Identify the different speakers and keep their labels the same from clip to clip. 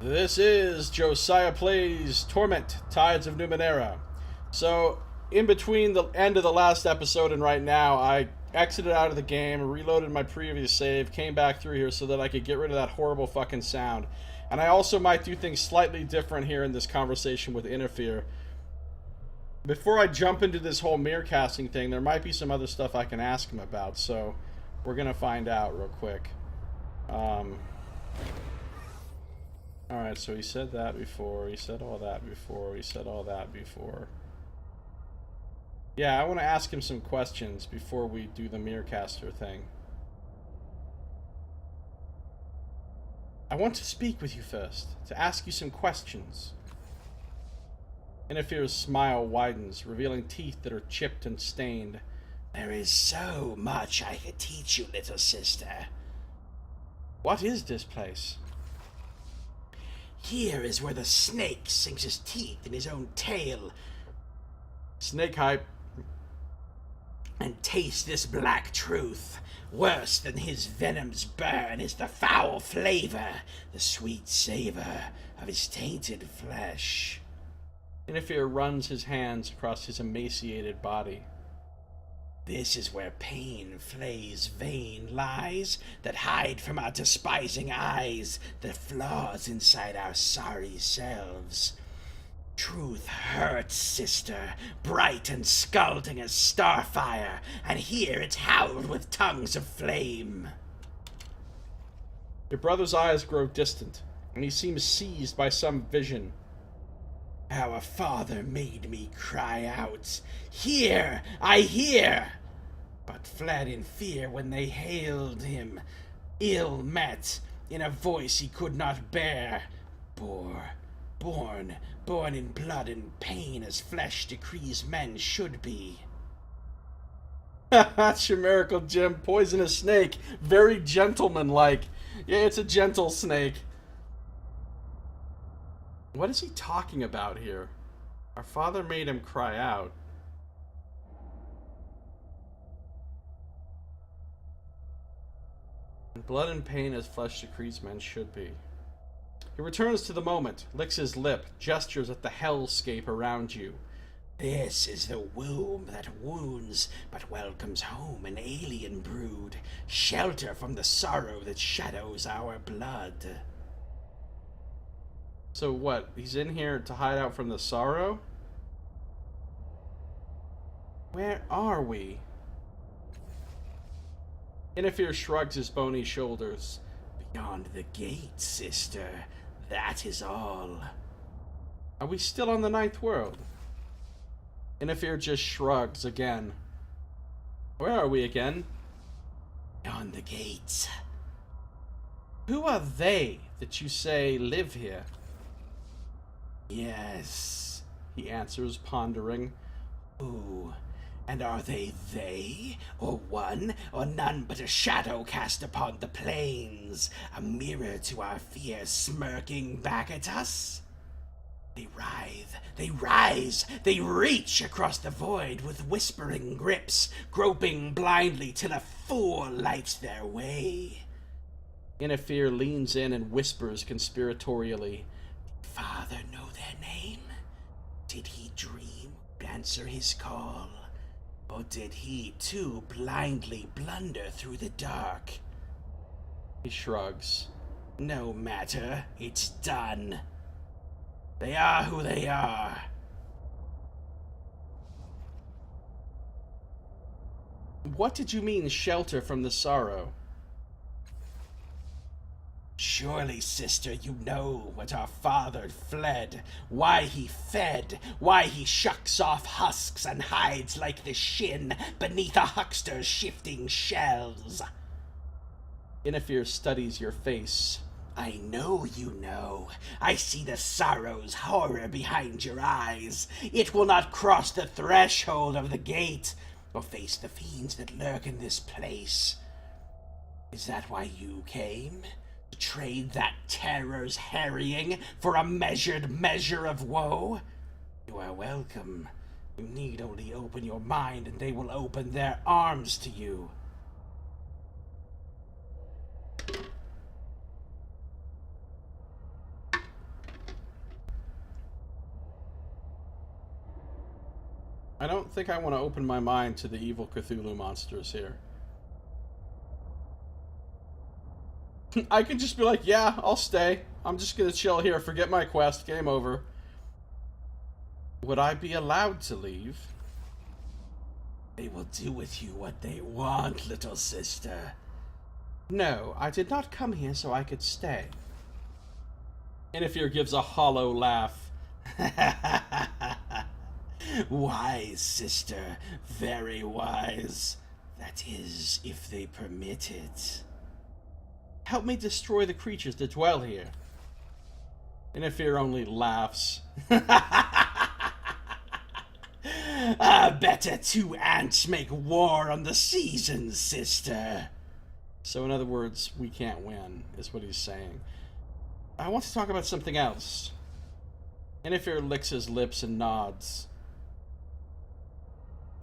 Speaker 1: This is Josiah Plays Torment, Tides of Numenera. So, in between the end of the last episode and right now, I exited out of the game, reloaded my previous save, came back through here so that I could get rid of that horrible fucking sound. And I also might do things slightly different here in this conversation with Interfere. Before I jump into this whole mirror casting thing, there might be some other stuff I can ask him about, so we're gonna find out real quick. Alright, so he said that before, he said all that before, he said all that before. Yeah, I want to ask him some questions before we do the Mirrorcaster thing. I want to speak with you first, to ask you some questions. Interfere's smile widens, revealing teeth that are chipped and stained.
Speaker 2: There is so much I could teach you, little sister.
Speaker 1: What is this place?
Speaker 2: Here is where the snake sinks his teeth in his own tail.
Speaker 1: Snake hype.
Speaker 2: And taste this black truth. Worse than his venom's burn is the foul flavor, the sweet savor of his tainted flesh.
Speaker 1: Interfere runs his hands across his emaciated body.
Speaker 2: This is where pain flays vain lies that hide from our despising eyes the flaws inside our sorry selves. Truth hurts, sister, bright and scalding as starfire, and here it's howled with tongues of flame.
Speaker 1: Your brother's eyes grow distant, and he seems seized by some vision.
Speaker 2: Our father made me cry out, "Hear, I hear!" but fled in fear when they hailed him, ill met, in a voice he could not bear. Born in blood and pain as flesh decrees men should be.
Speaker 1: That's your miracle, Jim. Poisonous snake. Very gentleman-like. Yeah, it's a gentle snake. What is he talking about here? Our father made him cry out. Blood and pain as flesh decrees men should be. He returns to the moment, licks his lip, gestures at the hellscape around you.
Speaker 2: This is the womb that wounds, but welcomes home an alien brood, shelter from the sorrow that shadows our blood.
Speaker 1: So what, he's in here to hide out from the sorrow? Where are we? Interfere shrugs his bony shoulders.
Speaker 2: Beyond the gate, sister. That is all.
Speaker 1: Are we still on the ninth world? Interfere just shrugs again. Where are we again?
Speaker 2: Beyond the gates.
Speaker 1: Who are they that you say live here?
Speaker 2: Yes,
Speaker 1: he answers, pondering.
Speaker 2: Who? And are they, or one, or none but a shadow cast upon the plains, a mirror to our fear smirking back at us? They writhe, they rise, they reach across the void with whispering grips, groping blindly till a fool lights their way.
Speaker 1: Interfere leans in and whispers conspiratorially.
Speaker 2: Did Father know their name? Did he dream to answer his call? Or did he, too, blindly blunder through the dark?
Speaker 1: He shrugs.
Speaker 2: No matter, it's done. They are who they are.
Speaker 1: What did you mean, shelter from the sorrow?
Speaker 2: Surely, sister, you know what our father fled, why he fed, why he shucks off husks and hides like the shin beneath a huckster's shifting shells.
Speaker 1: Interfere studies your face.
Speaker 2: I know you know. I see the sorrow's horror behind your eyes. It will not cross the threshold of the gate, or face the fiends that lurk in this place. Is that why you came? To trade that terror's harrying for a measured measure of woe? You are welcome. You need only open your mind and they will open their arms to you.
Speaker 1: I don't think I want to open my mind to the evil Cthulhu monsters here. I could just be like, yeah, I'll stay. I'm just gonna chill here, forget my quest, game over. Would I be allowed to leave?
Speaker 2: They will do with you what they want, little sister.
Speaker 1: No, I did not come here so I could stay. Inifir gives a hollow laugh.
Speaker 2: Wise, sister. Very wise. That is, if they permit it.
Speaker 1: Help me destroy the creatures that dwell here. Inifir only laughs.
Speaker 2: Better two ants make war on the seasons, sister.
Speaker 1: So in other words, we can't win, is what he's saying. I want to talk about something else. Inifir licks his lips and nods.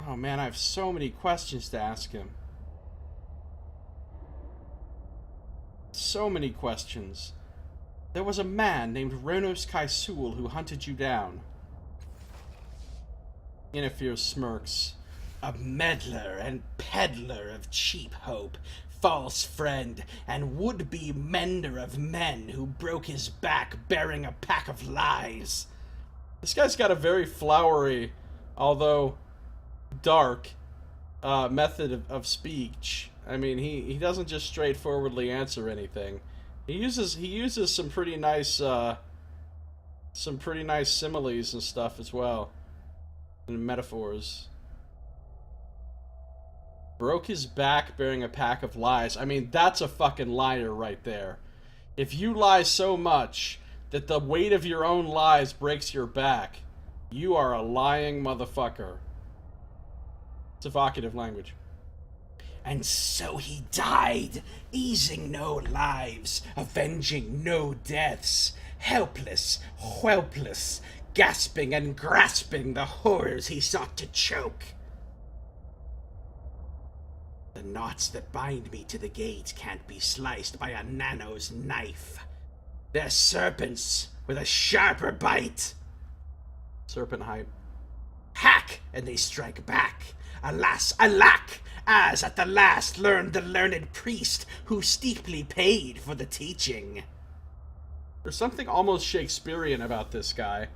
Speaker 1: Oh man, I have so many questions to ask him. So many questions. There was a man named Ronos Kaisul who hunted you down. Inifir smirks.
Speaker 2: A meddler and peddler of cheap hope, false friend, and would-be mender of men who broke his back bearing a pack of lies.
Speaker 1: This guy's got a very flowery, although dark, method of speech. I mean, he doesn't just straightforwardly answer anything. He uses some pretty nice similes and stuff as well, and metaphors. Broke his back bearing a pack of lies. I mean, that's a fucking liar right there. If you lie so much that the weight of your own lies breaks your back, you are a lying motherfucker. It's evocative language.
Speaker 2: And so he died, easing no lives, avenging no deaths, helpless, whelpless, gasping and grasping the horrors he sought to choke. The knots that bind me to the gate can't be sliced by a nano's knife. They're serpents with a sharper bite.
Speaker 1: Serpent hype.
Speaker 2: Hack, and they strike back. Alas, alack, as at the last learned the learned priest who steeply paid for the teaching.
Speaker 1: There's something almost Shakespearean about this guy.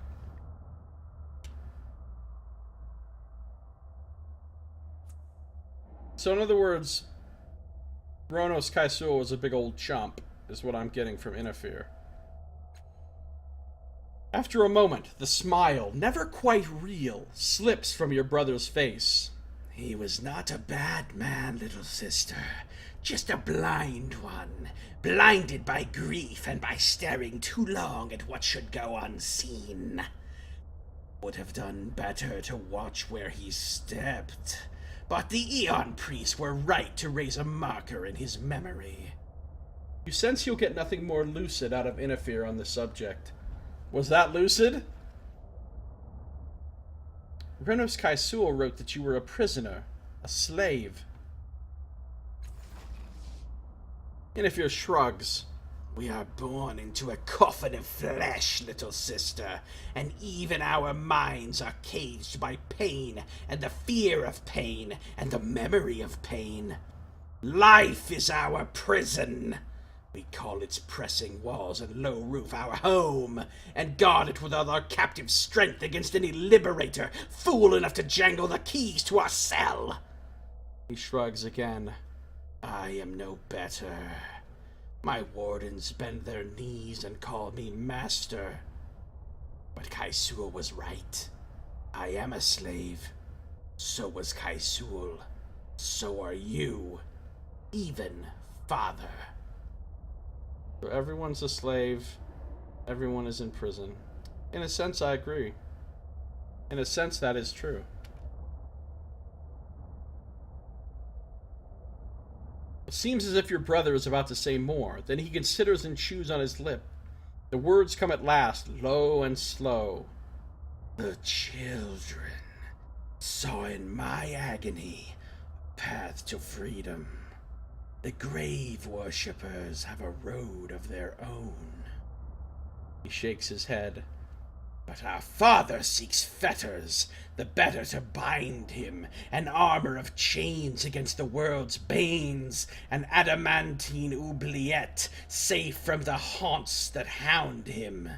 Speaker 1: So in other words, Ronos Kaisul was a big old chump, is what I'm getting from Inifir. After a moment, the smile, never quite real, slips from your brother's face.
Speaker 2: He was not a bad man, little sister. Just a blind one. Blinded by grief and by staring too long at what should go unseen. Would have done better to watch where he stepped. But the Eon priests were right to raise a marker in his memory.
Speaker 1: You sense you'll get nothing more lucid out of Inifir on the subject. Was that lucid? Ronos Kaisul wrote that you were a prisoner, a slave. Inifir shrugs.
Speaker 2: We are born into a coffin of flesh, little sister, and even our minds are caged by pain, and the fear of pain, and the memory of pain. Life is our prison. We call its pressing walls and low roof our home, and guard it with all our captive strength against any liberator fool enough to jangle the keys to our cell.
Speaker 1: He shrugs again.
Speaker 2: I am no better. My wardens bend their knees and call me master. But Kaisul was right. I am a slave. So was Kaisul. So are you. Even father.
Speaker 1: So everyone's a slave. Everyone is in prison. In a sense, I agree. In a sense, that is true. It seems as if your brother is about to say more. Then he considers and chews on his lip. The words come at last, low and slow.
Speaker 2: The children saw in my agony a path to freedom. The grave worshippers have a road of their own.
Speaker 1: He shakes his head.
Speaker 2: But our father seeks fetters, the better to bind him, an armor of chains against the world's banes, an adamantine oubliette, safe from the haunts that hound him.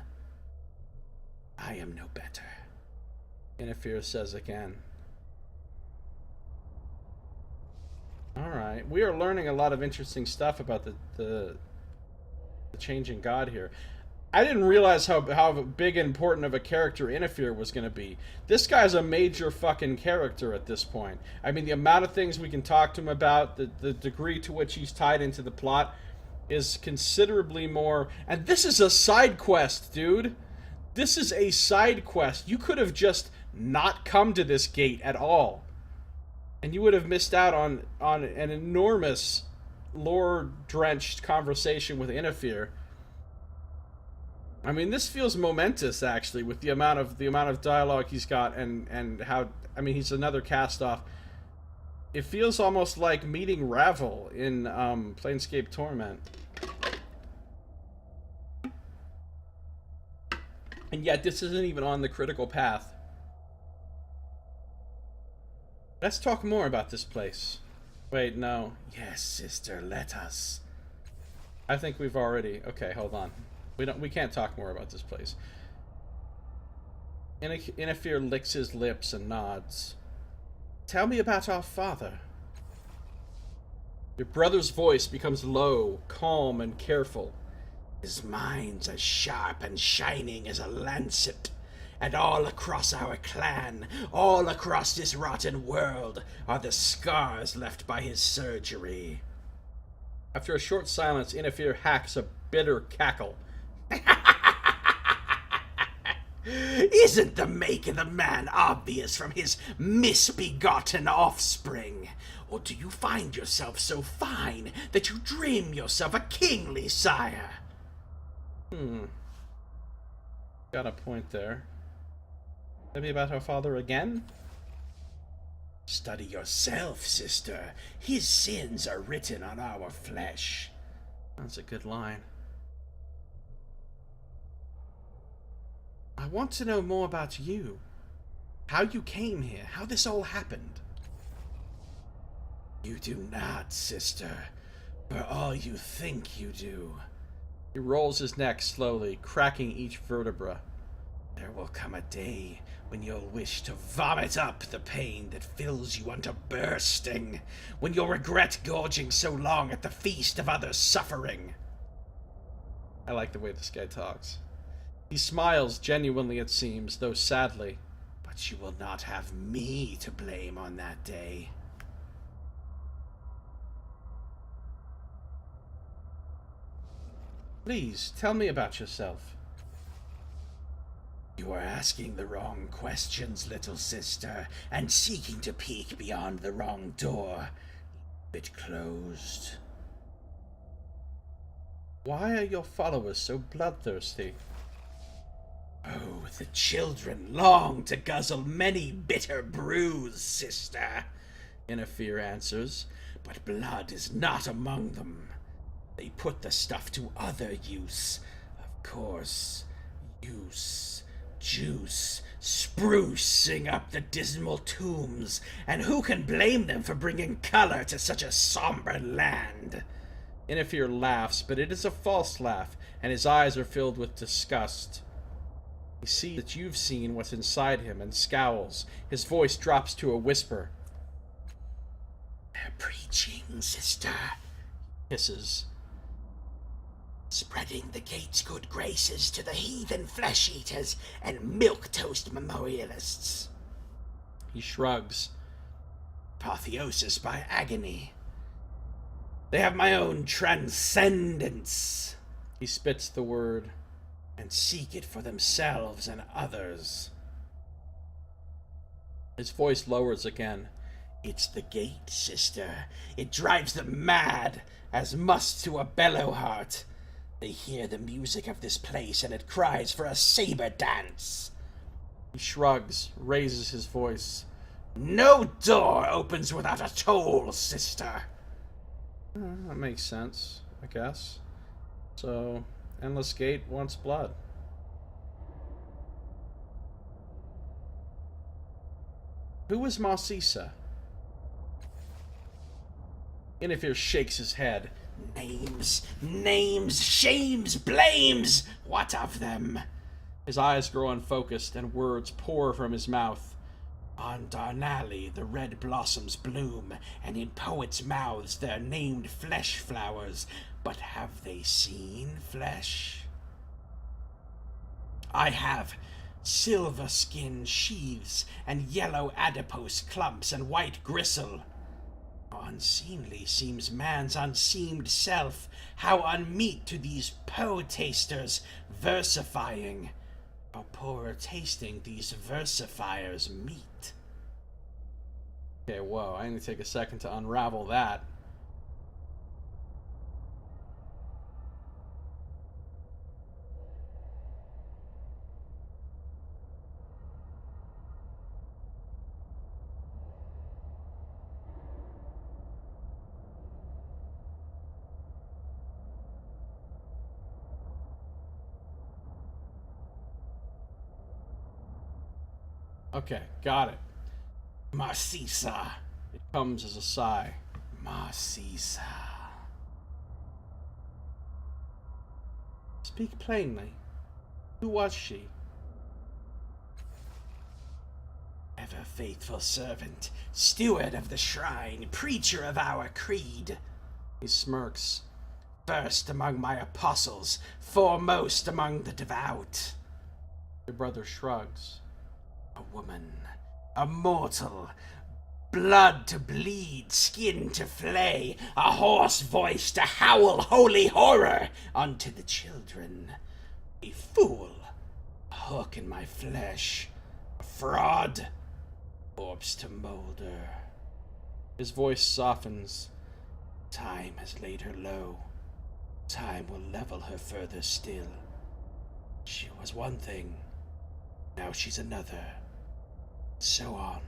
Speaker 2: I am no better,
Speaker 1: Inafir says again. Alright, we are learning a lot of interesting stuff about the changing god here. I didn't realize how big and important of a character Inafir was going to be. This guy's a major fucking character at this point. I mean, the amount of things we can talk to him about, the degree to which he's tied into the plot is considerably more. And this is a side quest, dude. This is a side quest. You could have just not come to this gate at all, and you would have missed out on an enormous lore-drenched conversation with Inafir. I mean, this feels momentous, actually, with the amount of dialogue he's got, and how, I mean, he's another cast-off. It feels almost like meeting Ravel in Planescape Torment. And yet, this isn't even on the critical path. Let's talk more about this place. Wait, no.
Speaker 2: Yes, sister, let us.
Speaker 1: I think we've already... Okay, hold on. We can't talk more about this place. Inafir licks his lips and nods. Tell me about our father. Your brother's voice becomes low, calm, and careful.
Speaker 2: His mind's as sharp and shining as a lancet, and all across our clan, all across this rotten world, are the scars left by his surgery.
Speaker 1: After a short silence, Inafir hacks a bitter cackle.
Speaker 2: Isn't the make of the man obvious from his misbegotten offspring? Or do you find yourself so fine that you dream yourself a kingly sire?
Speaker 1: Got a point there. Tell me about our father again?
Speaker 2: Study yourself, sister. His sins are written on our flesh.
Speaker 1: That's a good line. I want to know more about you. How you came here, how this all happened.
Speaker 2: You do not, sister, for all you think you do.
Speaker 1: He rolls his neck slowly, cracking each vertebra.
Speaker 2: There will come a day when you'll wish to vomit up the pain that fills you unto bursting, when you'll regret gorging so long at the feast of others' suffering.
Speaker 1: I like the way this guy talks. He smiles genuinely, it seems, though sadly.
Speaker 2: But you will not have me to blame on that day.
Speaker 1: Please, tell me about yourself.
Speaker 2: You are asking the wrong questions, little sister, and seeking to peek beyond the wrong door. It closed.
Speaker 1: Why are your followers so bloodthirsty?
Speaker 2: Oh, the children long to guzzle many bitter brews, sister, Inafir answers, but blood is not among them. They put the stuff to other use. Of course, use, juice, sprucing up the dismal tombs, and who can blame them for bringing color to such a somber land?
Speaker 1: Inafir laughs, but it is a false laugh, and his eyes are filled with disgust. He sees that you've seen what's inside him and scowls. His voice drops to a whisper.
Speaker 2: They're preaching, sister, hisses. Spreading the gate's good graces to the heathen flesh-eaters and milquetoast memorialists.
Speaker 1: He shrugs.
Speaker 2: Apotheosis by agony. They have my own transcendence.
Speaker 1: He spits the word.
Speaker 2: And seek it for themselves and others.
Speaker 1: His voice lowers again.
Speaker 2: It's the gate, sister. It drives them mad, as must to a bellow heart. They hear the music of this place, and it cries for a saber dance.
Speaker 1: He shrugs, raises his voice.
Speaker 2: No door opens without a toll, sister.
Speaker 1: That makes sense, I guess. So, Endless Gate wants blood. Who is Marcisa? Inifir shakes his head.
Speaker 2: Names, shames, blames! What of them?
Speaker 1: His eyes grow unfocused, and words pour from his mouth.
Speaker 2: On Darnali the red blossoms bloom, and in poets' mouths they're named flesh flowers. But have they seen flesh? I have silver skin sheaths, and yellow adipose clumps, and white gristle. How unseemly seems man's unseamed self, how unmeet to these poetasters versifying, how poorer tasting these versifiers meet.
Speaker 1: Okay, whoa, I need to take a second to unravel that. Okay, got it.
Speaker 2: Marcisa.
Speaker 1: It comes as a sigh.
Speaker 2: Marcisa.
Speaker 1: Speak plainly. Who was she?
Speaker 2: Ever faithful servant, steward of the shrine, preacher of our creed.
Speaker 1: He smirks.
Speaker 2: First among my apostles, foremost among the devout.
Speaker 1: Your brother shrugs.
Speaker 2: A woman, a mortal, blood to bleed, skin to flay, a hoarse voice to howl holy horror unto the children. A fool, a hook in my flesh, a fraud, corpse to molder.
Speaker 1: His voice softens.
Speaker 2: Time has laid her low. Time will level her further still. She was one thing, now she's another. So on.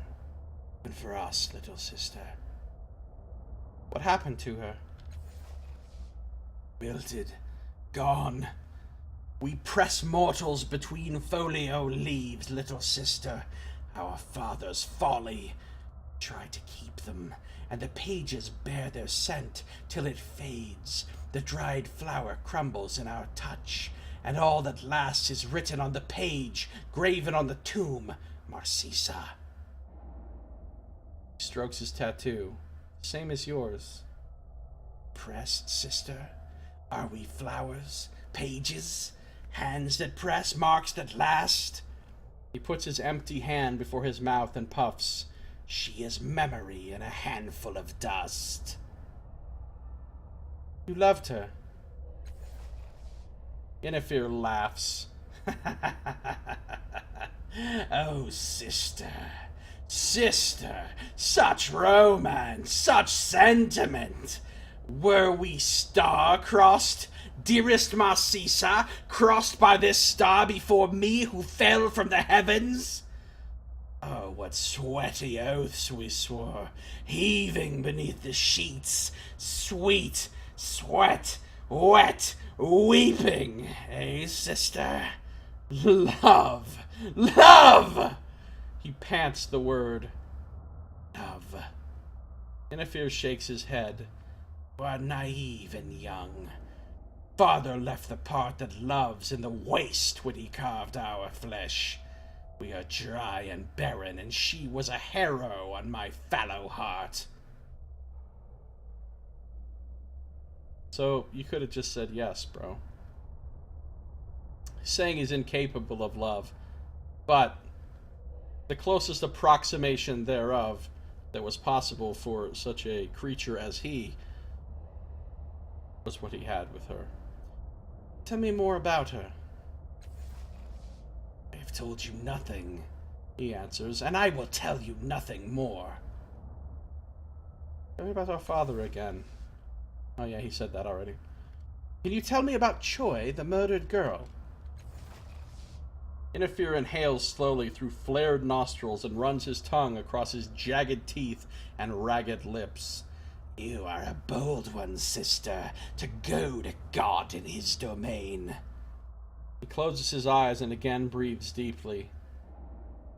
Speaker 2: And for us, little sister.
Speaker 1: What happened to her?
Speaker 2: Wilted. Gone. We press mortals between folio leaves, little sister. Our father's folly. Try to keep them, and the pages bear their scent till it fades. The dried flower crumbles in our touch, and all that lasts is written on the page, graven on the tomb. Marcisa.
Speaker 1: He strokes his tattoo. Same as yours.
Speaker 2: Pressed, sister? Are we flowers? Pages? Hands that press? Marks that last?
Speaker 1: He puts his empty hand before his mouth and puffs.
Speaker 2: She is memory in a handful of dust.
Speaker 1: You loved her. Inifir laughs.
Speaker 2: Oh, sister, sister, such romance, such sentiment. Were we star-crossed, dearest Marcisa, crossed by this star before me who fell from the heavens? Oh, what sweaty oaths we swore, heaving beneath the sheets, sweet, sweat, wet, weeping, eh, sister? Love! Love!
Speaker 1: He pants the word.
Speaker 2: Love.
Speaker 1: Inifir shakes his head.
Speaker 2: You are naive and young. Father left the part that loves in the waste when he carved our flesh. We are dry and barren, and she was a harrow on my fallow heart.
Speaker 1: So, you could have just said yes, bro. Saying he's incapable of love, but the closest approximation thereof that was possible for such a creature as he was what he had with her. Tell me more about her.
Speaker 2: I have told you nothing, he answers, and I will tell you nothing more.
Speaker 1: Tell me about our father again. Oh yeah, he said that already. Can you tell me about Choi, the murdered girl? Inifir inhales slowly through flared nostrils and runs his tongue across his jagged teeth and ragged lips.
Speaker 2: You are a bold one, sister, to go to God in his domain.
Speaker 1: He closes his eyes and again breathes deeply.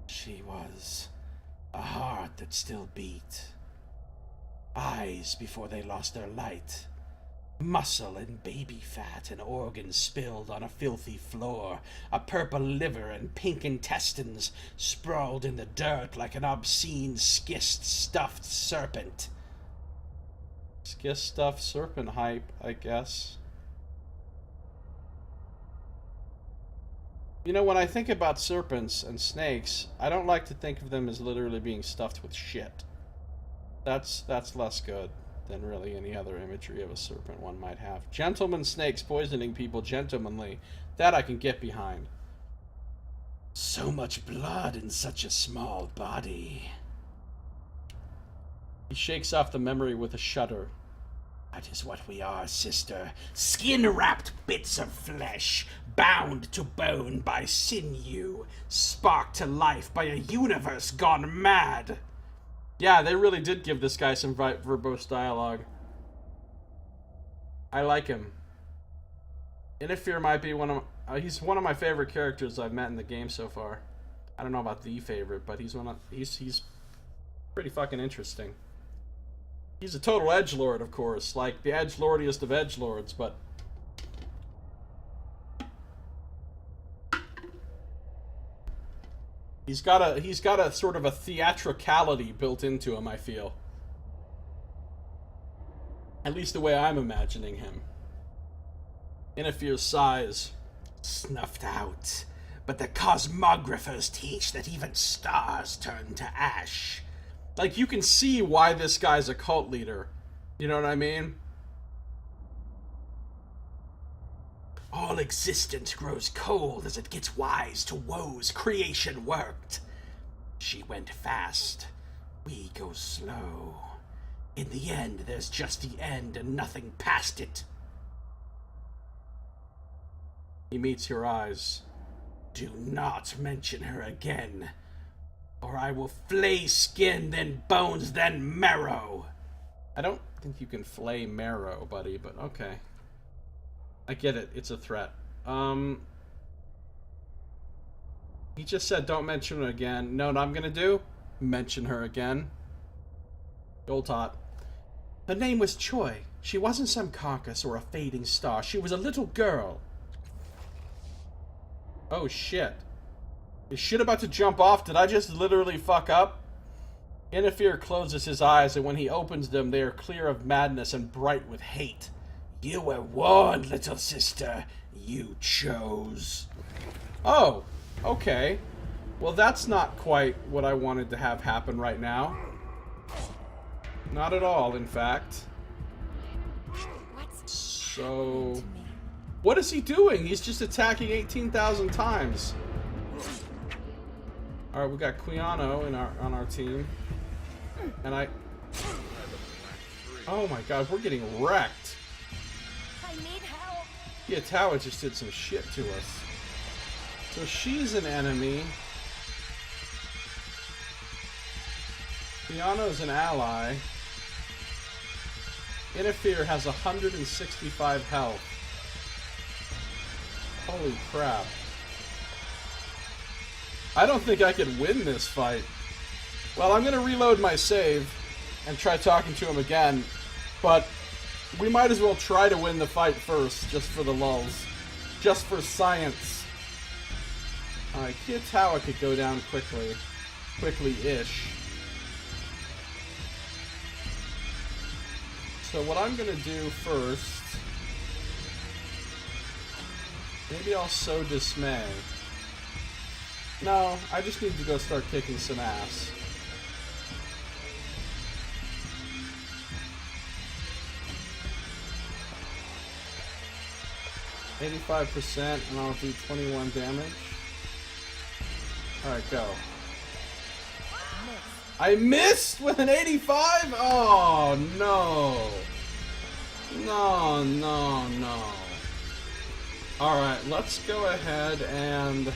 Speaker 2: She was A heart that still beat. Eyes before they lost their light. Muscle and baby fat and organs spilled on a filthy floor. A purple liver and pink intestines sprawled in the dirt like an obscene schist-stuffed serpent.
Speaker 1: Schist-stuffed serpent hype, I guess. You know, when I think about serpents and snakes, I don't like to think of them as literally being stuffed with shit. That's less good than really any other imagery of a serpent one might have. Gentleman snakes poisoning people gentlemanly. That I can get behind.
Speaker 2: So much blood in such a small body.
Speaker 1: He shakes off the memory with a shudder.
Speaker 2: That is what we are, sister. Skin-wrapped bits of flesh, bound to bone by sinew, sparked to life by a universe gone mad.
Speaker 1: Yeah, they really did give this guy some verbose dialogue. I like him. Inifir might be he's one of my favorite characters I've met in the game so far. I don't know about the favorite, but he's pretty fucking interesting. He's a total edgelord, of course, like the edgelordiest of edgelords, but he's got a sort of a theatricality built into him, I feel. At least the way I'm imagining him. Inifir sighs.
Speaker 2: Snuffed out. But the cosmographers teach that even stars turn to ash.
Speaker 1: Like, you can see why this guy's a cult leader. You know what I mean?
Speaker 2: All existence grows cold as it gets wise to woes creation worked. She went fast. We go slow. In the end, there's just the end and nothing past it.
Speaker 1: He meets your eyes.
Speaker 2: Do not mention her again, or I will flay skin, then bones, then marrow.
Speaker 1: I don't think you can flay marrow, buddy, but okay. I get it. It's a threat. He just said don't mention her again. No, what I'm gonna do? Mention her again. Old tot.
Speaker 2: Her name was Choi. She wasn't some carcass or a fading star. She was a little girl.
Speaker 1: Oh, shit. Is shit about to jump off? Did I just literally fuck up? Inifir closes his eyes, and when he opens them, they are clear of madness and bright with hate.
Speaker 2: You were warned, little sister. You chose.
Speaker 1: Oh, okay. Well, that's not quite what I wanted to have happen right now. Not at all, in fact. So... what is he doing? He's just attacking 18,000 times. Alright, we got Quiano on our team. And oh my god, we're getting wrecked.
Speaker 3: I need help.
Speaker 1: Yeah, Towa just did some shit to us. So she's an enemy. Quiano's an ally. Inifir has 165 health. Holy crap. I don't think I could win this fight. Well, I'm gonna reload my save and try talking to him again, but we might as well try to win the fight first, just for the lulz. Just for science. Alright, Kiyatawa could go down quickly. Quickly-ish. So what I'm gonna do first... maybe I'll sow dismay. No, I just need to go start kicking some ass. %, and I'll do 21 damage. Alright, go. I missed with an 85? Oh, no. No, no, no. Alright, let's go ahead and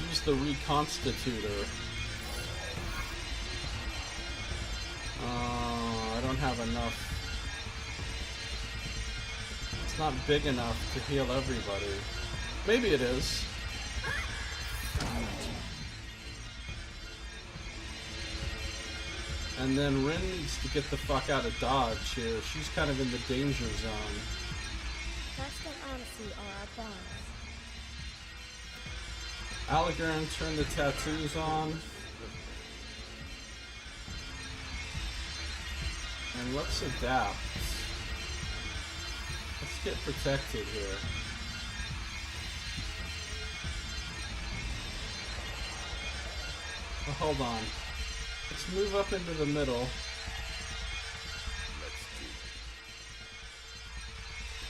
Speaker 1: use the reconstitutor. I don't have enough. It's not big enough to heal everybody. Maybe it is. And then Rin needs to get the fuck out of Dodge here. She's kind of in the danger zone.
Speaker 3: Trust and honesty are our bonds.
Speaker 1: Allegorn, turn the tattoos on. And let's adapt. Let's get protected here. Oh, hold on. Let's move up into the middle.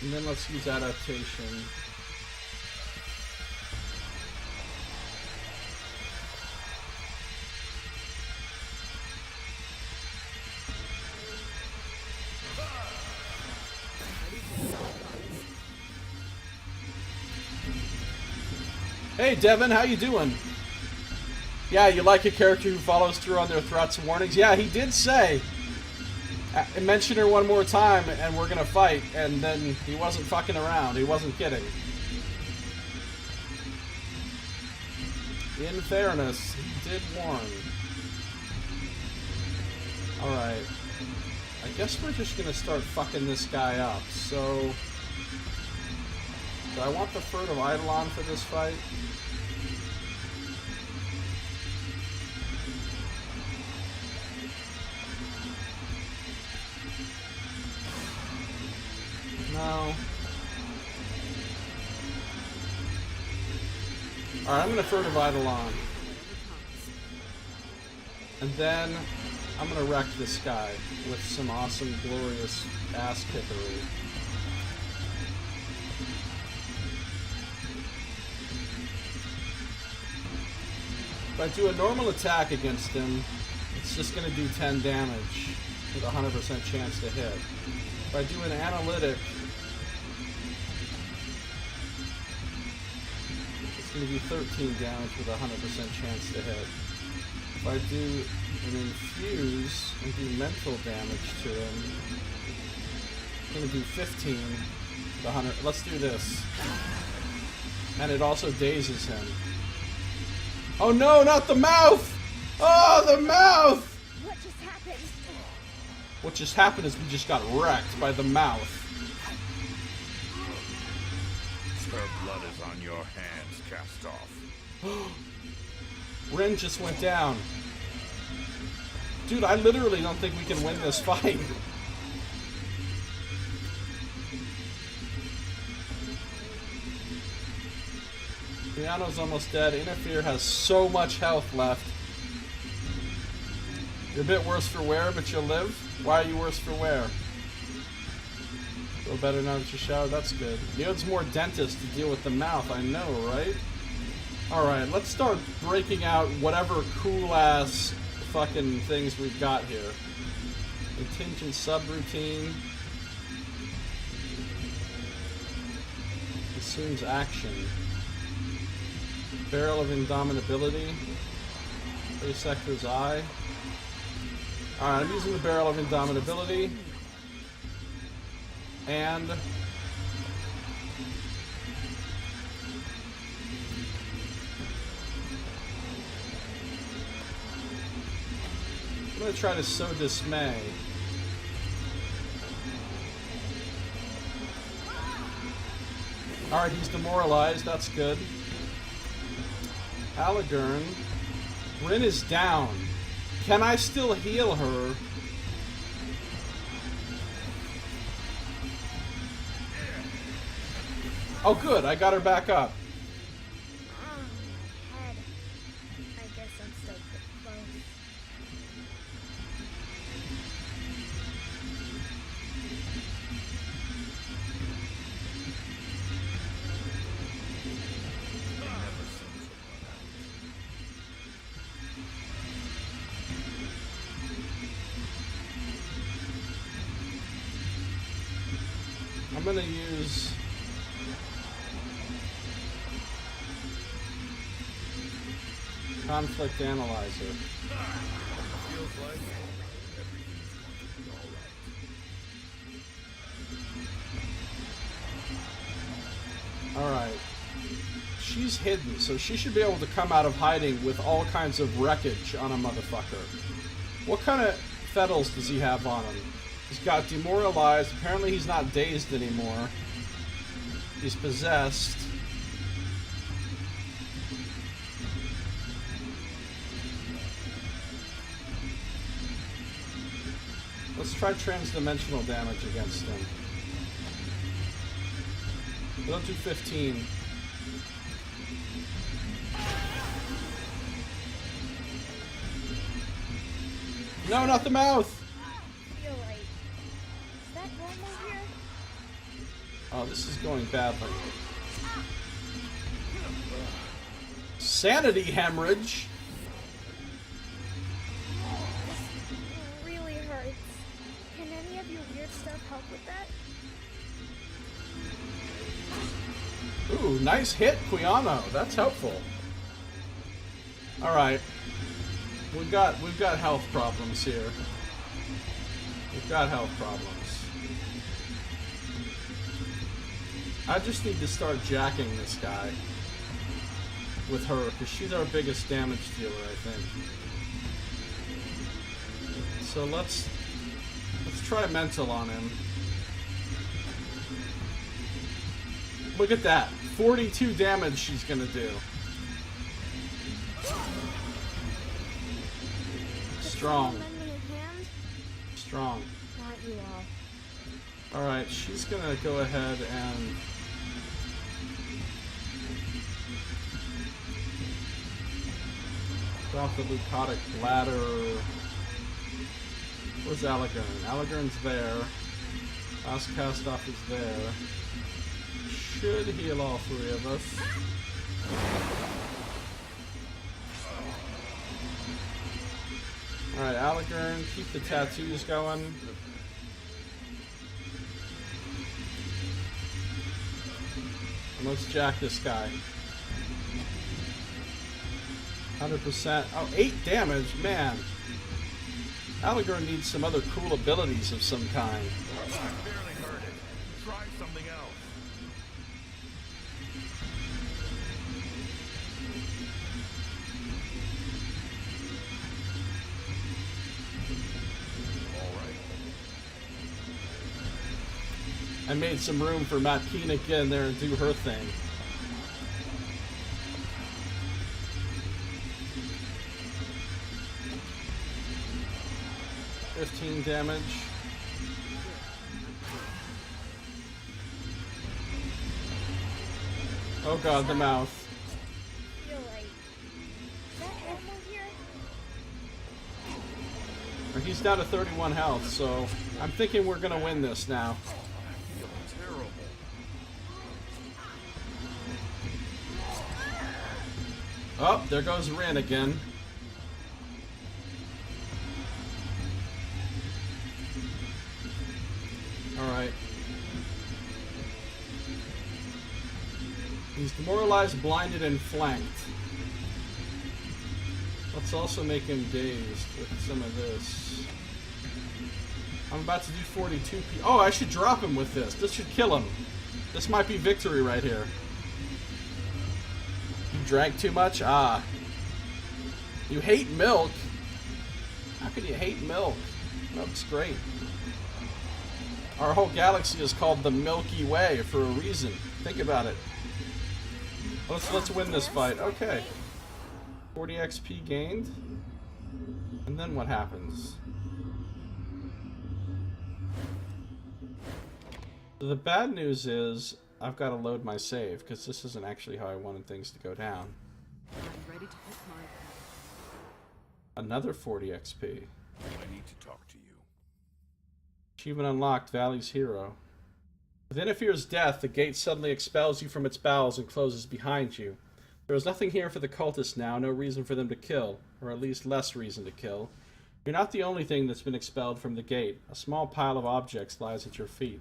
Speaker 1: And then let's use adaptation. Hey Devin, how you doing? Yeah, you like a character who follows through on their threats and warnings? Yeah, he did say, mention her one more time and we're gonna fight, and then he wasn't fucking around, he wasn't kidding. In fairness, he did warn. Alright. I guess we're just gonna start fucking this guy up, so... Do I want the Furtive Eidolon for this fight? No. Alright, I'm gonna Furtive Eidolon. And then I'm gonna wreck this guy with some awesome, glorious ass kickery. If I do a normal attack against him, it's just going to do 10 damage with a 100% chance to hit. If I do an analytic, it's going to do 13 damage with a 100% chance to hit. If I do an infuse and do mental damage to him, it's going to do 15 with 100. Let's do this. And it also dazes him. Oh no, not the mouth! Oh, the mouth!
Speaker 3: What just happened?
Speaker 1: What just happened is we just got wrecked by the mouth.
Speaker 4: Her blood is on your hands, cast off.
Speaker 1: Rin just went down. Dude, I literally don't think we can win this fight. Brianna's almost dead. Interfere has so much health left. You're a bit worse for wear, but you'll live? Why are you worse for wear? Feel better now that you showered? That's good. Needs more dentist to deal with the mouth, I know, right? Alright, let's start breaking out whatever cool-ass fucking things we've got here. Contingent subroutine. Assumes action. Barrel of Indomitability. Sector's Eye. Alright, I'm using the Barrel of Indomitability. And... I'm going to try to sow dismay. Alright, he's demoralized. That's good. Allegorn. Rin is down. Can I still heal her? Oh good, I got her back up.
Speaker 3: Head. I guess I'm still pretty close.
Speaker 1: I'm gonna use Conflict Analyzer.
Speaker 4: Feels like everything's going to be alright.
Speaker 1: Alright. She's hidden, so she should be able to come out of hiding with all kinds of wreckage on a motherfucker. What kind of fettles does he have on him? He's got demoralized. Apparently he's not dazed anymore. He's possessed. Let's try transdimensional damage against him. We'll do 15. No, not the mouth!
Speaker 3: Feel right. Is that normal here?
Speaker 1: Oh, this is going badly. Sanity hemorrhage!
Speaker 3: This really hurts. Can any of your weird stuff help with that?
Speaker 1: Ooh, nice hit, Quiano. That's helpful. Alright. We've got health problems here. We've got health problems. I just need to start jacking this guy with her, because she's our biggest damage dealer, I think. So let's try mental on him. Look at that. 42 damage she's gonna do. Strong.
Speaker 3: Lend me a hand?
Speaker 1: Strong.
Speaker 3: Not you all.
Speaker 1: Alright, she's gonna go ahead and... drop the leucotic bladder. Where's Allegern? Allegern's there. Last cast off is there. Should heal all three of us. Alright, Allegern, keep the tattoos going. And let's jack this guy. 100%. Oh, 8 damage, man. Allegern needs some other cool abilities of some kind.
Speaker 4: I barely heard it. Try something else. All right.
Speaker 1: I made some room for Matt Keenan to get in there and do her thing. $15 damage. Oh god, the mouth.
Speaker 3: Feel right. Is that normal here?
Speaker 1: He's down to 31 health, so I'm thinking we're gonna win this now.
Speaker 4: I feel terrible.
Speaker 1: Oh, there goes Rin again. Alright. He's demoralized, blinded, and flanked. Let's also make him dazed with some of this. I'm about to do 42 P. Oh, I should drop him with this. This should kill him. This might be victory right here. You drank too much? Ah. You hate milk? How could you hate milk? Milk's great. Our whole galaxy is called the Milky Way for a reason. Think about it. Let's win this fight. Okay. 40 XP gained. And then what happens? The bad news is I've got to load my save because this isn't actually how I wanted things to go down.
Speaker 5: I'm ready to hit my
Speaker 1: Another 40 XP.
Speaker 4: I need to talk to you.
Speaker 1: Achievement unlocked, Valley's Hero. With Inafir's death, the gate suddenly expels you from its bowels and closes behind you. There is nothing here for the cultists now, no reason for them to kill, or at least less reason to kill. You're not the only thing that's been expelled from the gate. A small pile of objects lies at your feet.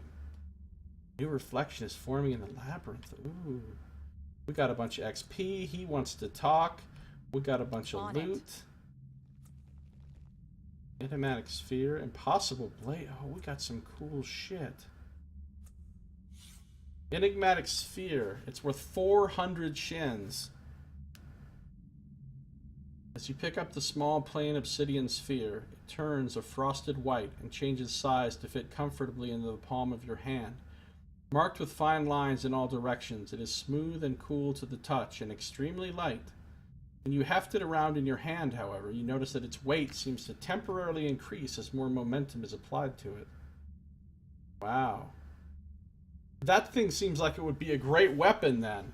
Speaker 1: New reflection is forming in the labyrinth. Ooh. We got a bunch of XP. He wants to talk. We got a bunch of loot. Enigmatic Sphere. Impossible Blade. Oh, we got some cool shit. Enigmatic Sphere. It's worth 400 shins. As you pick up the small plain obsidian sphere, it turns a frosted white and changes size to fit comfortably into the palm of your hand. Marked with fine lines in all directions, it is smooth and cool to the touch and extremely light. When you heft it around in your hand, however, you notice that its weight seems to temporarily increase as more momentum is applied to it. Wow. That thing seems like it would be a great weapon then.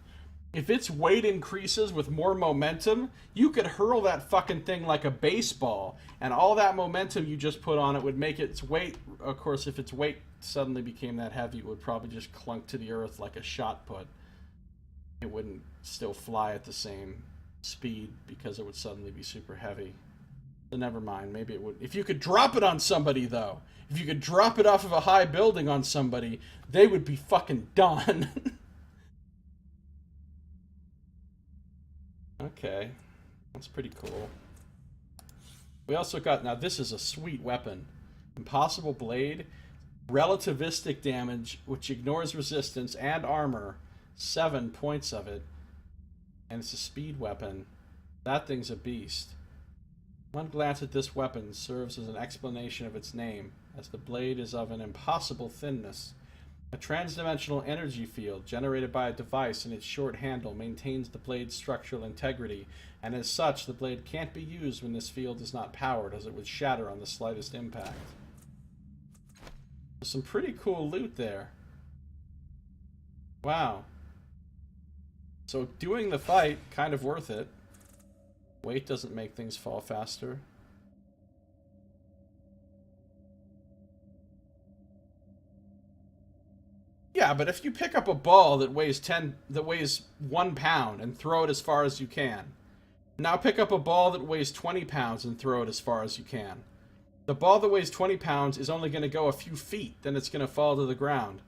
Speaker 1: If its weight increases with more momentum, you could hurl that fucking thing like a baseball, and all that momentum you just put on it would make its weight... Of course, if its weight suddenly became that heavy, it would probably just clunk to the earth like a shot put. It wouldn't still fly at the same speed because it would suddenly be super heavy. So never mind, maybe it would... If you could drop it on somebody, though, if you could drop it off of a high building on somebody, they would be fucking done. Okay, that's pretty cool. We also got, now this is a sweet weapon. Impossible Blade, relativistic damage, which ignores resistance and armor, 7 points of it, and it's a speed weapon. That thing's a beast. One glance at this weapon serves as an explanation of its name, as the blade is of an impossible thinness. A transdimensional energy field generated by a device in its short handle maintains the blade's structural integrity, and as such, the blade can't be used when this field is not powered, as it would shatter on the slightest impact. There's some pretty cool loot there. Wow. So doing the fight, kind of worth it. Weight doesn't make things fall faster. Yeah, but if you pick up a ball that weighs 1 pound and throw it as far as you can. Now pick up a ball that weighs 20 pounds and throw it as far as you can. The ball that weighs 20 pounds is only going to go a few feet, then it's going to fall to the ground.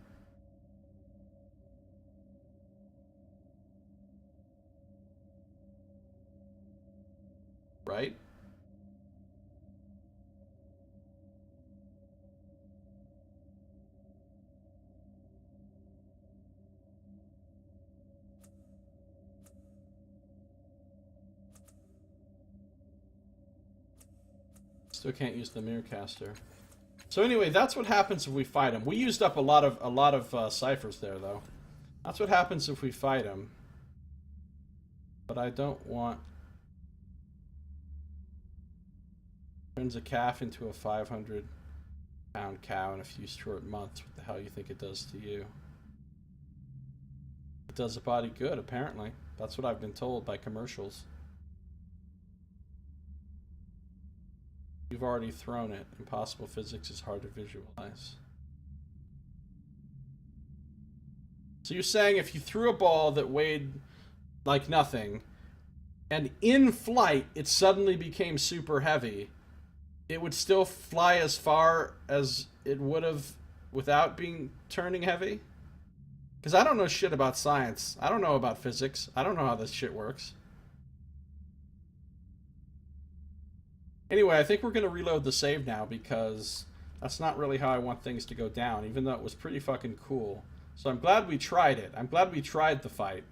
Speaker 1: Right? Still can't use the mirror caster. So anyway, that's what happens if we fight him. We used up a lot of ciphers there, though. That's what happens if we fight him. But I don't want... Turns a calf into a 500-pound cow in a few short months. What the hell you think it does to you? It does the body good, apparently. That's what I've been told by commercials. You've already thrown it. Impossible physics is hard to visualize. So you're saying if you threw a ball that weighed like nothing, and in flight it suddenly became super heavy, it would still fly as far as it would have without being turning heavy? Because I don't know shit about science. I don't know about physics. I don't know how this shit works. Anyway, I think we're going to reload the save now because that's not really how I want things to go down, even though it was pretty fucking cool. So I'm glad we tried it. I'm glad we tried the fight.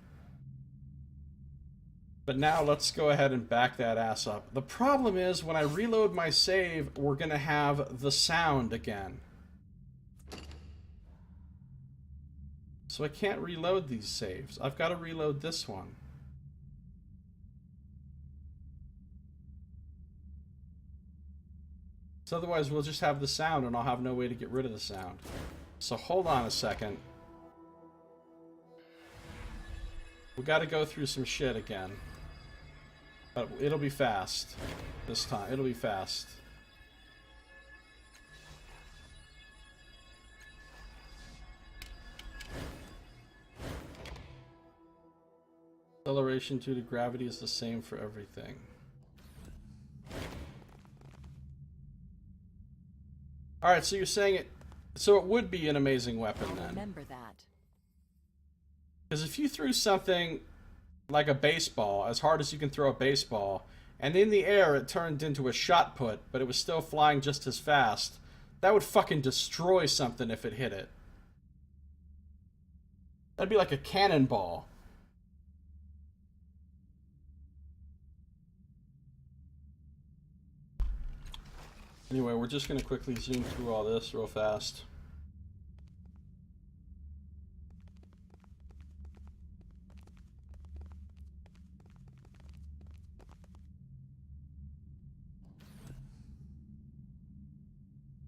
Speaker 1: But now let's go ahead and back that ass up. The problem is, when I reload my save, we're going to have the sound again. So I can't reload these saves. I've got to reload this one. So otherwise we'll just have the sound and I'll have no way to get rid of the sound. So hold on a second. We got to go through some shit again. But it'll be fast. This time. It'll be fast. Acceleration due to gravity is the same for everything. Alright, so you're saying it... So it would be an amazing weapon then.
Speaker 5: Remember that.
Speaker 1: Because if you threw something like a baseball, as hard as you can throw a baseball, and in the air it turned into a shot put, but it was still flying just as fast, that would fucking destroy something if it hit it. That'd be like a cannonball. Anyway, we're just going to quickly zoom through all this real fast.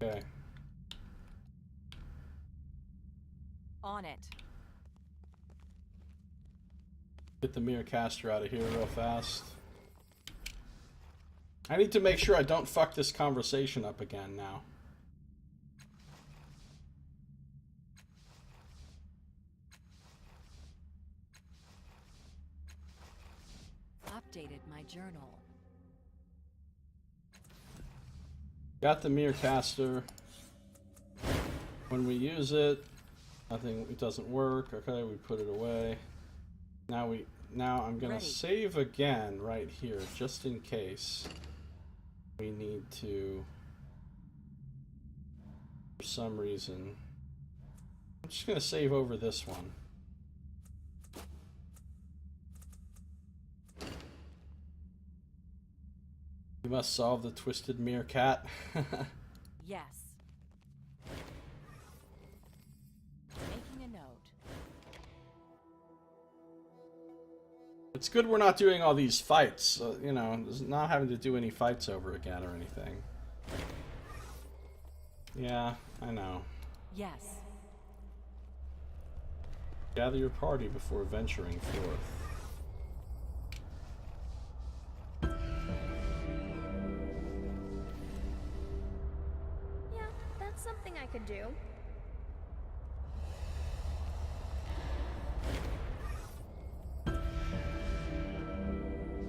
Speaker 1: Okay.
Speaker 5: On it.
Speaker 1: Get the mirror caster out of here real fast. I need to make sure I don't fuck this conversation up again now.
Speaker 5: Updated my journal.
Speaker 1: Got the mirror caster. When we use it, it doesn't work. Okay, we put it away. Now I'm gonna save again right here, just in case we need to, for some reason. I'm just gonna save over this one. You must solve the twisted meerkat.
Speaker 5: Yes. Making a note.
Speaker 1: It's good we're not doing all these fights, you know, not having to do any fights over again or anything. Yeah, I know.
Speaker 5: Yes.
Speaker 1: Gather your party before venturing forth.
Speaker 3: Yeah, that's something I could do.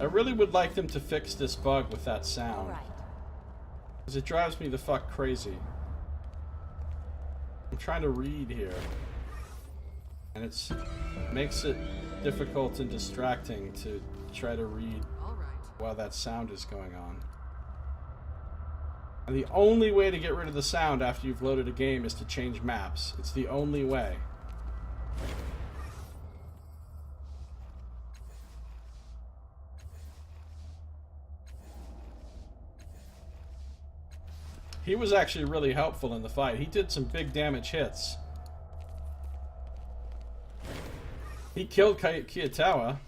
Speaker 1: I really would like them to fix this bug with that sound.
Speaker 5: Alright.
Speaker 1: Because it drives me the fuck crazy. I'm trying to read here. And it makes it difficult and distracting to try to read
Speaker 5: Alright.
Speaker 1: while that sound is going on. And the only way to get rid of the sound after you've loaded a game is to change maps. It's the only way. He was actually really helpful in the fight. He did some big damage hits. He killed Kiyatawa.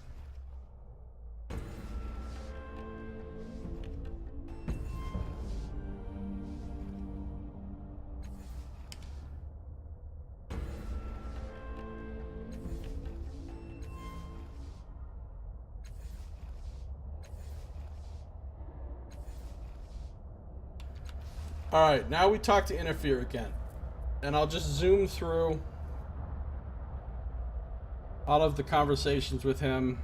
Speaker 1: Alright, now we talk to Interfere again. And I'll just zoom through all of the conversations with him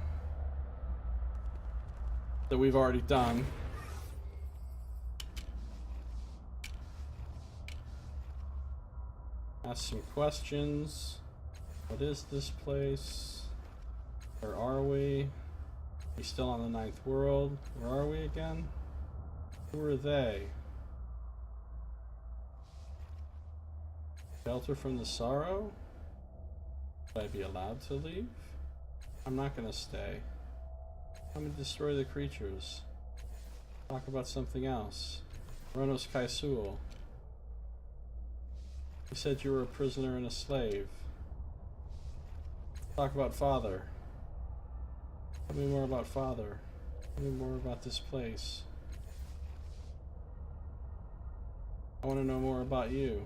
Speaker 1: that we've already done. Ask some questions. What is this place? Where are we? We still on the ninth world? Where are we again? Who are they? Shelter from the sorrow? Would I be allowed to leave? I'm not gonna stay. I'm gonna destroy the creatures. Talk about something else. Ronos Kaisul. You said you were a prisoner and a slave. Talk about father. Tell me more about father. Tell me more about this place. I want to know more about you.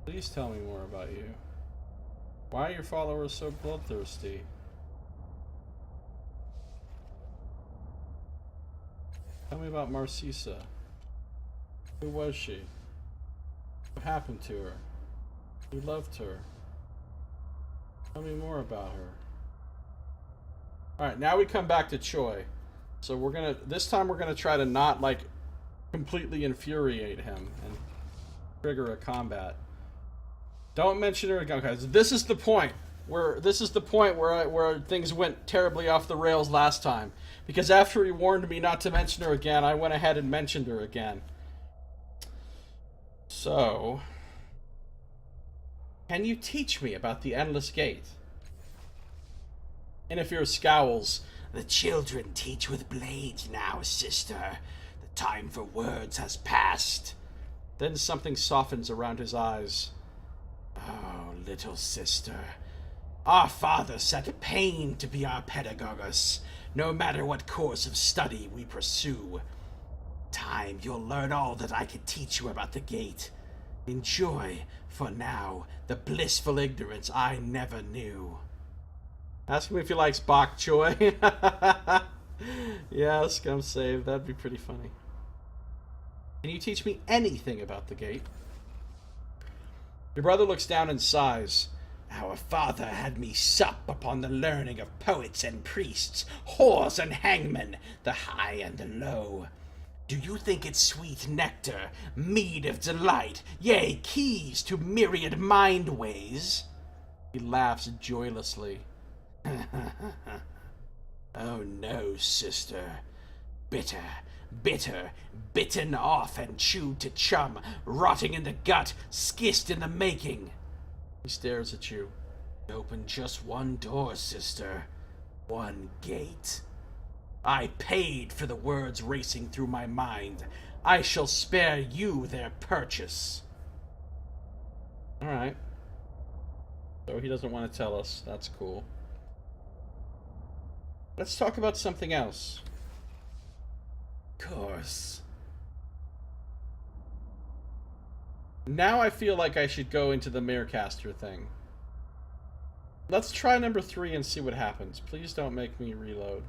Speaker 1: Please tell me more about you. Why are your followers so bloodthirsty? Tell me about Marcisa. Who was she? What happened to her? Who loved her? Tell me more about her. Alright, now we come back to Choi. So this time we're gonna try to not, like, completely infuriate him and trigger a combat. Don't mention her again, guys. This is the point where things went terribly off the rails last time. Because after he warned me not to mention her again, I went ahead and mentioned her again. So, can you teach me about the Endless Gate? Interfere scowls.
Speaker 2: The children teach with blades now, sister. The time for words has passed.
Speaker 1: Then something softens around his eyes.
Speaker 2: Oh, little sister. Our father set pain to be our pedagogos, no matter what course of study we pursue. Time you'll learn all that I could teach you about the gate. Enjoy, for now, the blissful ignorance I never knew.
Speaker 1: Ask him if he likes bok choy. Yeah, scum save. That'd be pretty funny. Can you teach me anything about the gate? Your brother looks down and sighs.
Speaker 2: Our father had me sup upon the learning of poets and priests, whores and hangmen, the high and the low. Do you think it sweet nectar, mead of delight, yea, keys to myriad mind ways?
Speaker 1: He laughs joylessly.
Speaker 2: Oh no, sister. Bitter, bitter, bitten off and chewed to chum, rotting in the gut, skissed in the making.
Speaker 1: He stares at you.
Speaker 2: Open just one door, sister. One gate. I paid for the words racing through my mind. I shall spare you their purchase.
Speaker 1: Alright. So he doesn't want to tell us. That's cool. Let's talk about something else.
Speaker 2: Course.
Speaker 1: Now I feel like I should go into the Mirrorcaster thing. Let's try number 3 and see what happens. Please don't make me reload.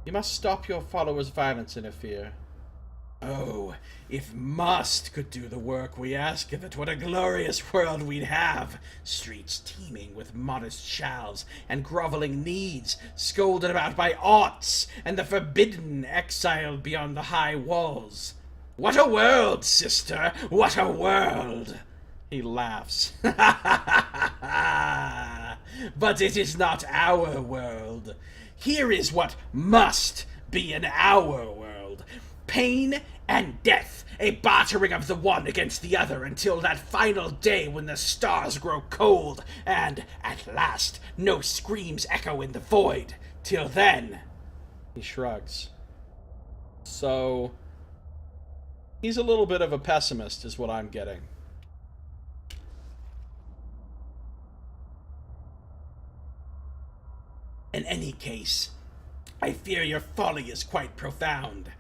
Speaker 1: You must stop your followers' violence, Inafir.
Speaker 2: Oh, if must could do the work we ask of it, what a glorious world we'd have! Streets teeming with modest shalls and groveling needs, scolded about by oughts, and the forbidden exiled beyond the high walls. What a world, sister! What a world!
Speaker 1: He laughs.
Speaker 2: But it is not our world. Here is what must be in our world. Pain and death, a bartering of the one against the other until that final day when the stars grow cold and, at last, no screams echo in the void. Till then...
Speaker 1: He shrugs. So... he's a little bit of a pessimist, is what I'm getting.
Speaker 2: In any case, I fear your folly is quite profound.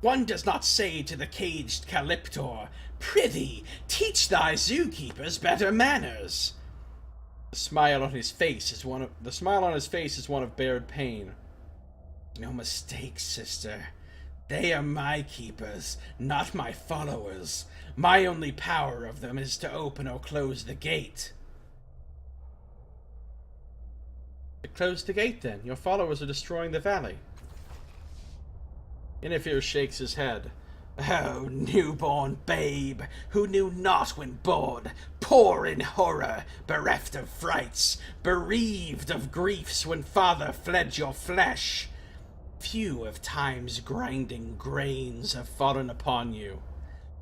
Speaker 2: One does not say to the caged Calyptor, "Prithee, teach thy zookeepers better manners."
Speaker 1: The smile on his face is one of bared pain.
Speaker 2: No mistake, sister. They are my keepers, not my followers. My only power of them is to open or close the gate.
Speaker 1: Close the gate, then. Your followers are destroying the valley. Inafir shakes his head.
Speaker 2: Oh, newborn babe, who knew not when born, poor in horror, bereft of frights, bereaved of griefs when father fled your flesh. Few of time's grinding grains have fallen upon you.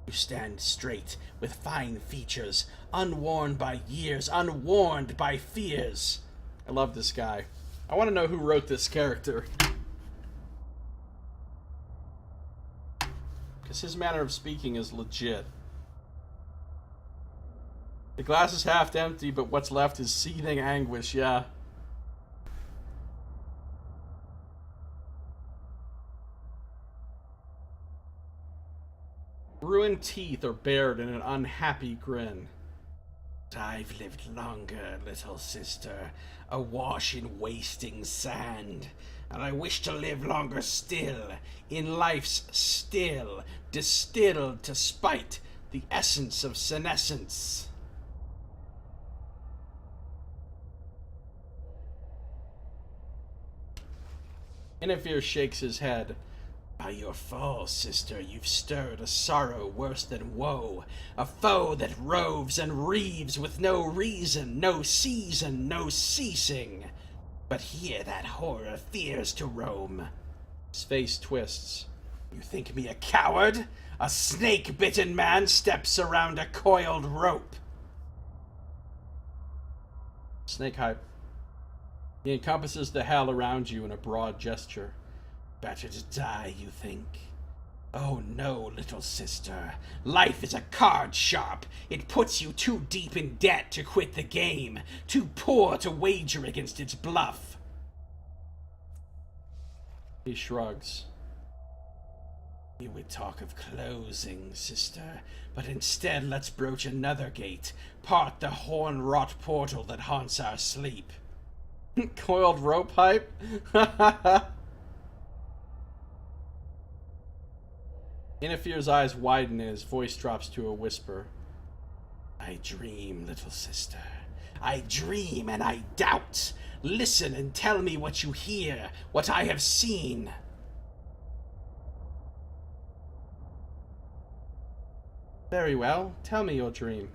Speaker 2: You stand straight, with fine features, unworn by years, unwarned by fears.
Speaker 1: I love this guy. I want to know who wrote this character. Because his manner of speaking is legit. The glass is half empty, but what's left is seething anguish, yeah. Ruined teeth are bared in an unhappy grin.
Speaker 2: I've lived longer, little sister, awash in wasting sand, and I wish to live longer still, in life's still, distilled to spite the essence of senescence.
Speaker 1: Inafir shakes his head.
Speaker 2: By your fall, sister, you've stirred a sorrow worse than woe, a foe that roves and reaves with no reason, no season, no ceasing. But here that horror fears to roam.
Speaker 1: His face twists.
Speaker 2: You think me a coward? A snake-bitten man steps around a coiled rope.
Speaker 1: Snake hype. He encompasses the hell around you in a broad gesture.
Speaker 2: Better to die, you think? Oh no, little sister. Life is a card shop. It puts you too deep in debt to quit the game, too poor to wager against its bluff.
Speaker 1: He shrugs.
Speaker 2: We would talk of closing, sister, but instead let's broach another gate, part the horn-wrought portal that haunts our sleep.
Speaker 1: Coiled rope hype? Inafir's eyes widen and his voice drops to a whisper.
Speaker 2: I dream, little sister. I dream and I doubt. Listen and tell me what you hear, what I have seen.
Speaker 1: Very well. Tell me your dream.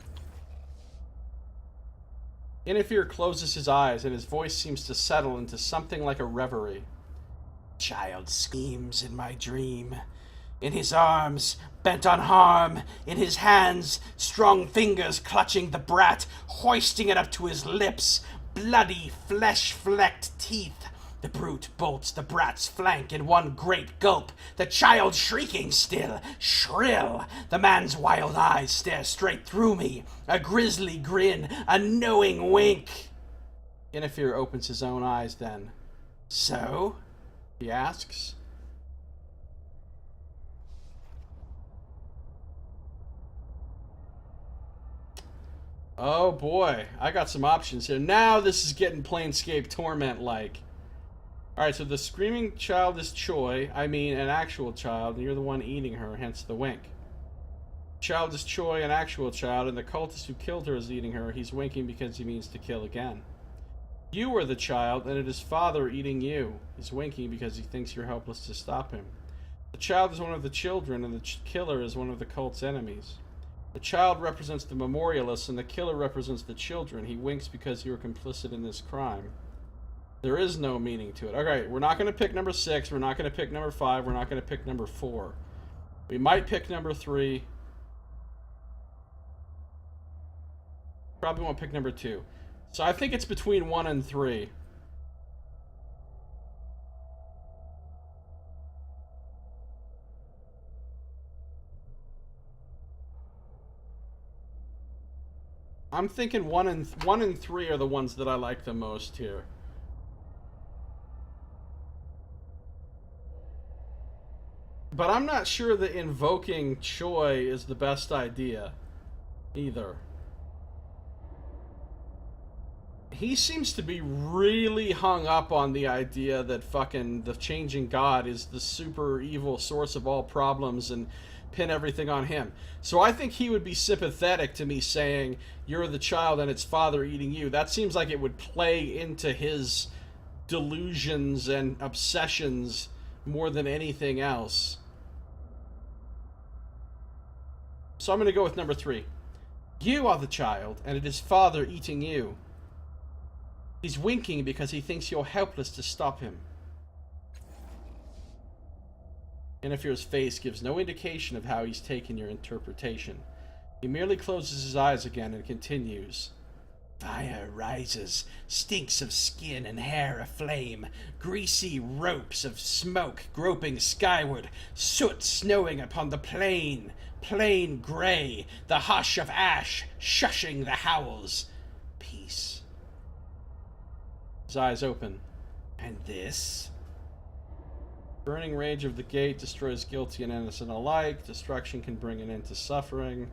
Speaker 1: Inafir closes his eyes and his voice seems to settle into something like a reverie.
Speaker 2: Child screams in my dream. In his arms, bent on harm. In his hands, strong fingers clutching the brat, hoisting it up to his lips. Bloody, flesh-flecked teeth. The brute bolts the brat's flank in one great gulp, the child shrieking still, shrill. The man's wild eyes stare straight through me, a grisly grin, a knowing wink.
Speaker 1: Inafir opens his own eyes then.
Speaker 2: So?
Speaker 1: He asks. Oh boy, I got some options here. Now this is getting Planescape Torment-like. Alright, so the screaming child is Choi, I mean an actual child, and you're the one eating her, hence the wink. Child is Choi, an actual child, and the cultist who killed her is eating her. He's winking because he means to kill again. You are the child, and it is father eating you. He's winking because he thinks you're helpless to stop him. The child is one of the children, and the killer is one of the cult's enemies. The child represents the memorialists, and the killer represents the children. He winks because you are complicit in this crime. There is no meaning to it. Okay, we're not going to pick number 6. We're not going to pick number 5. We're not going to pick number 4. We might pick number 3. Probably won't pick number 2. So I think it's between 1 and 3. I'm thinking 1 and 3 are the ones that I like the most here. But I'm not sure that invoking Choi is the best idea either. He seems to be really hung up on the idea that fucking the changing god is the super evil source of all problems and pin everything on him. So I think he would be sympathetic to me saying, you're the child and it's father eating you. That seems like it would play into his delusions and obsessions more than anything else. So I'm going to go with number 3. You are the child, and it is father eating you. He's winking because he thinks you're helpless to stop him. Inafir's face gives no indication of how he's taken your interpretation. He merely closes his eyes again and continues.
Speaker 2: Fire rises, stinks of skin and hair aflame, greasy ropes of smoke groping skyward, soot snowing upon the plain, plain gray, the hush of ash shushing the howls. Peace.
Speaker 1: His eyes open.
Speaker 2: And this?
Speaker 1: Burning rage of the gate destroys guilty and innocent alike. Destruction can bring an end to suffering.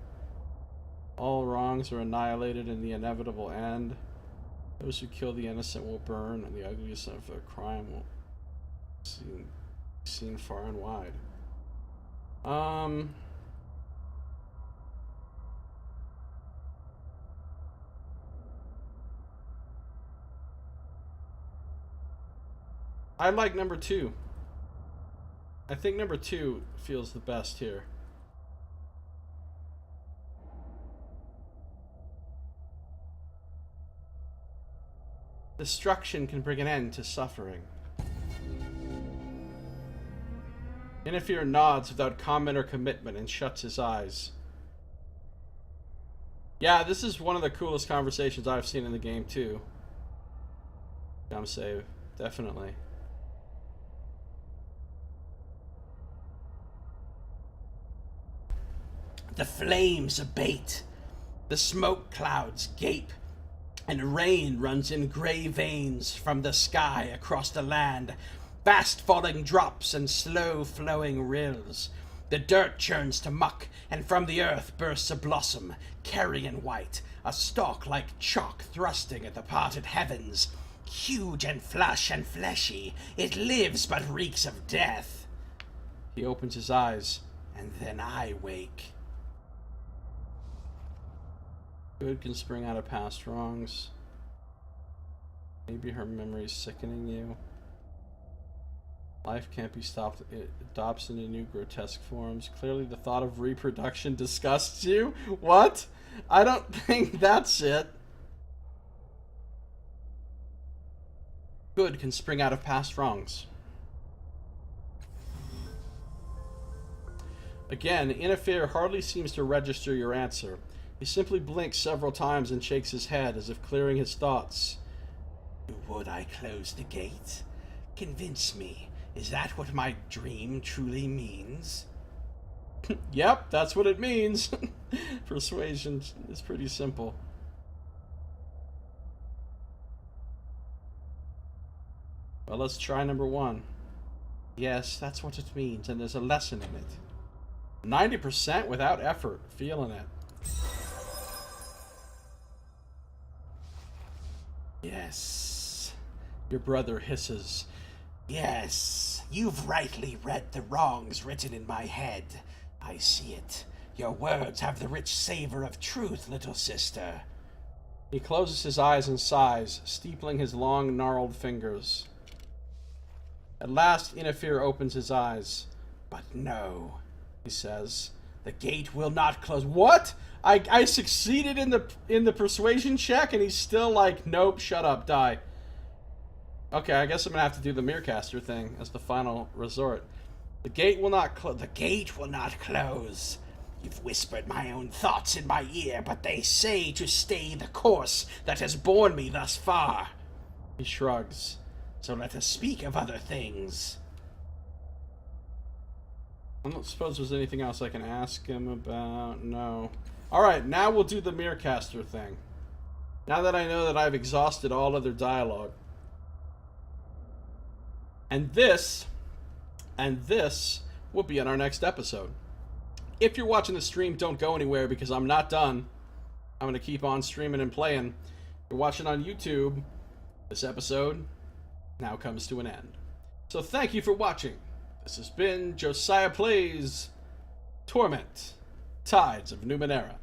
Speaker 1: All wrongs are annihilated in the inevitable end. Those who kill the innocent will burn, and the ugliness of their crime will be seen far and wide. I like number 2. I think number 2 feels the best here. Destruction can bring an end to suffering. Inafir nods without comment or commitment and shuts his eyes. Yeah, this is one of the coolest conversations I've seen in the game too. Jump save, definitely.
Speaker 2: The flames abate, the smoke clouds gape, and rain runs in gray veins from the sky across the land, fast falling drops and slow flowing rills. The dirt churns to muck, and from the earth bursts a blossom, carrion white, a stalk like chalk thrusting at the parted heavens. Huge and flush and fleshy, it lives but reeks of death.
Speaker 1: He opens his eyes.
Speaker 2: And then I wake.
Speaker 1: Good can spring out of past wrongs. Maybe her memory's sickening you. Life can't be stopped. It adopts into new grotesque forms. Clearly the thought of reproduction disgusts you. What? I don't think that's it. Good can spring out of past wrongs. Again, inXile hardly seems to register your answer. He simply blinks several times and shakes his head as if clearing his thoughts.
Speaker 2: Would I close the gate? Convince me. Is that what my dream truly means?
Speaker 1: Yep, that's what it means. Persuasion is pretty simple. Well, let's try number 1. Yes, that's what it means, and there's a lesson in it. 90% without effort. Feeling it.
Speaker 2: Yes.
Speaker 1: Your brother hisses.
Speaker 2: Yes. You've rightly read the wrongs written in my head. I see it. Your words have the rich savor of truth, little sister.
Speaker 1: He closes his eyes and sighs, steepling his long, gnarled fingers. At last, inXile opens his eyes.
Speaker 2: But no,
Speaker 1: He says,
Speaker 2: the gate will not close.
Speaker 1: "What? I succeeded in the persuasion check, and he's still like, nope, shut up, die." Okay, I guess I'm gonna have to do the Mirrorcaster thing as the final resort. The gate will not close.
Speaker 2: The gate will not close. You've whispered my own thoughts in my ear, but they say to stay the course that has borne me thus far.
Speaker 1: He shrugs.
Speaker 2: So let us speak of other things.
Speaker 1: I don't suppose there's anything else I can ask him about. No. Alright, now we'll do the Mirrorcaster thing. Now that I know that I've exhausted all other dialogue. And this will be in our next episode. If you're watching the stream, don't go anywhere because I'm not done. I'm going to keep on streaming and playing. If you're watching on YouTube, this episode now comes to an end. So thank you for watching. This has been Josiah Plays Torment, Tides of Numenera.